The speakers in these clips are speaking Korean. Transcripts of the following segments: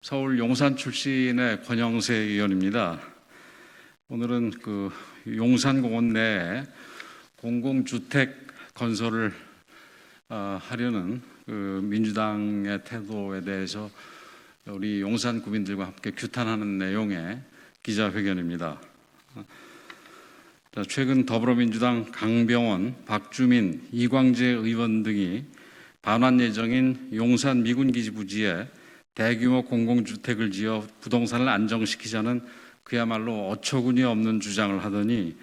서울 용산 출신의 권영세 의원입니다. 오늘은 용산공원 내에 공공주택 건설을 하려는 민주당의 태도에 대해서 우리 용산 구민들과 함께 규탄하는 내용의 기자회견입니다. 최근 더불어민주당 강병원, 박주민, 이광재 의원 등이 반환 예정인 용산 미군기지 부지에 대규모 공공주택을 지어 부동산을 안정시키자는 그야말로 어처구니 없는 주장을 하더니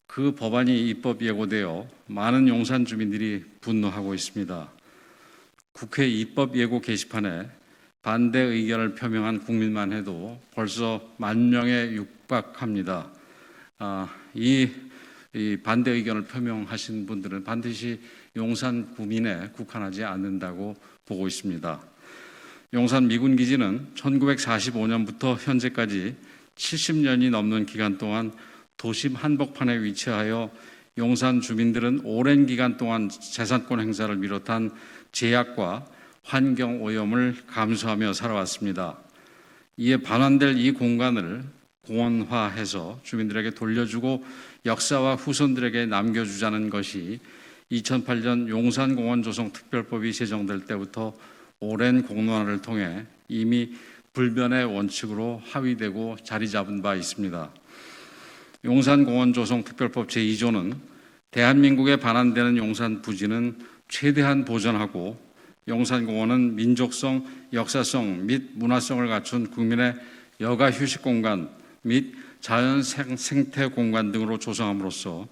그 법안이 입법 예고되어 많은 용산 주민들이 분노하고 있습니다. 국회 입법 예고 게시판에 반대 의견을 표명한 국민만 해도 벌써 10,000명에 육박합니다. 이 반대 의견을 표명하신 분들은 반드시 용산 구민에 국한하지 않는다고 보고 있습니다. 용산 미군기지는 1945년부터 현재까지 70년이 넘는 기간 동안 도심 한복판에 위치하여 용산 주민들은 오랜 기간 동안 재산권 행사를 비롯한 제약과 환경 오염을 감수하며 살아왔습니다. 이에 반환될 이 공간을 공원화해서 주민들에게 돌려주고 역사와 후손들에게 남겨주자는 것이 2008년 용산공원 조성 특별법이 제정될 때부터 오랜 공론화를 통해 이미 불변의 원칙으로 합의되고 자리 잡은 바 있습니다. 용산공원 조성 특별법 제2조는 대한민국에 반환되는 용산 부지는 최대한 보존하고 용산공원은 민족성, 역사성 및 문화성을 갖춘 국민의 여가 휴식 공간 및 자연 생태 공간 등으로 조성함으로써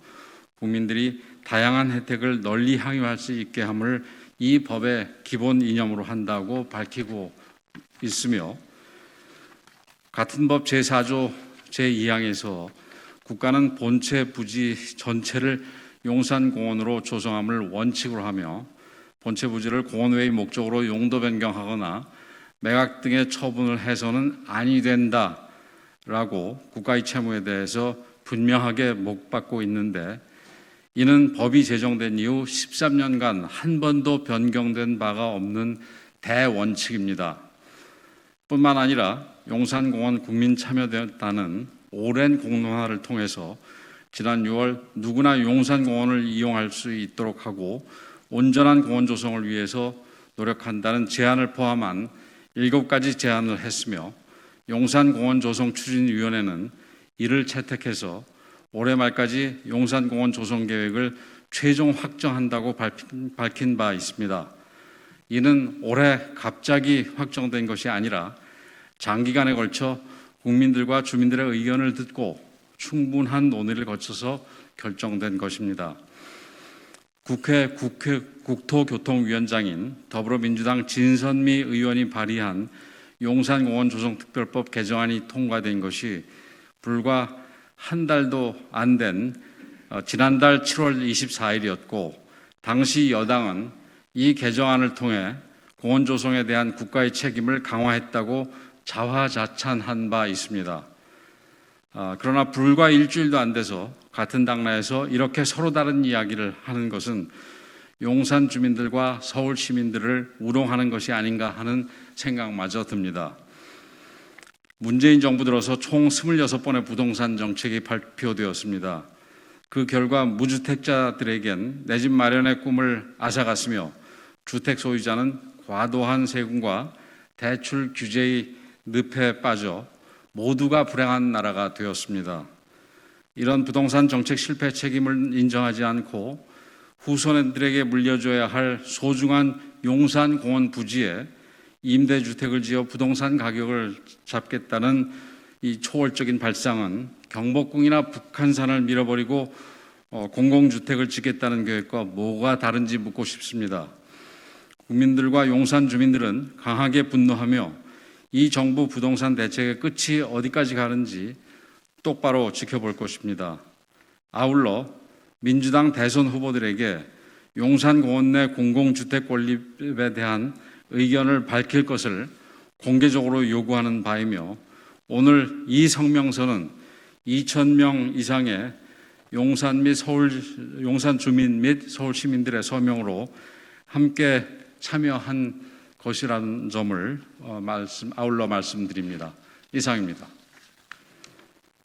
국민들이 다양한 혜택을 널리 향유할 수 있게 함을 이 법의 기본 이념으로 한다고 밝히고 있으며, 같은 법 제4조 제2항에서 국가는 본체 부지 전체를 용산공원으로 조성함을 원칙으로 하며 본체 부지를 공원 외의 목적으로 용도 변경하거나 매각 등의 처분을 해서는 아니 된다라고 국가의 채무에 대해서 분명하게 목받고 있는데, 이는 법이 제정된 이후 13년간 한 번도 변경된 바가 없는 대원칙입니다. 뿐만 아니라 용산공원 국민참여단은 오랜 공론화를 통해서 지난 6월 누구나 용산공원을 이용할 수 있도록 하고 온전한 공원 조성을 위해서 노력한다는 제안을 포함한 7가지 제안을 했으며, 용산공원 조성 추진위원회는 이를 채택해서 올해 말까지 용산공원 조성 계획을 최종 확정한다고 밝힌 바 있습니다. 이는 올해 갑자기 확정된 것이 아니라 장기간에 걸쳐 국민들과 주민들의 의견을 듣고 충분한 논의를 거쳐서 결정된 것입니다. 국회 국토교통위원장인 더불어민주당 진선미 의원이 발의한 용산공원 조성특별법 개정안이 통과된 것이 불과 한 달도 안 된 지난달 7월 24일이었고 당시 여당은 이 개정안을 통해 공원 조성에 대한 국가의 책임을 강화했다고 자화자찬한 바 있습니다. 그러나 불과 일주일도 안 돼서 같은 당내에서 이렇게 서로 다른 이야기를 하는 것은 용산 주민들과 서울 시민들을 우롱하는 것이 아닌가 하는 생각마저 듭니다. 문재인 정부 들어서 총 26번의 부동산 정책이 발표되었습니다. 그 결과 무주택자들에겐 내 집 마련의 꿈을 앗아갔으며 주택 소유자는 과도한 세금과 대출 규제의 늪에 빠져 모두가 불행한 나라가 되었습니다. 이런 부동산 정책 실패 책임을 인정하지 않고 후손들에게 물려줘야 할 소중한 용산공원 부지에 임대주택을 지어 부동산 가격을 잡겠다는 이 초월적인 발상은 경복궁이나 북한산을 밀어버리고 공공주택을 짓겠다는 계획과 뭐가 다른지 묻고 싶습니다. 국민들과 용산 주민들은 강하게 분노하며 이 정부 부동산 대책의 끝이 어디까지 가는지 똑바로 지켜볼 것입니다. 아울러 민주당 대선 후보들에게 용산공원 내 공공주택 건립에 대한 의견을 밝힐 것을 공개적으로 요구하는 바이며, 오늘 이 성명서는 2,000명 이상의 용산 주민 및 서울 시민들의 서명으로 함께 참여한 것이라는 점을 아울러 말씀드립니다. 이상입니다.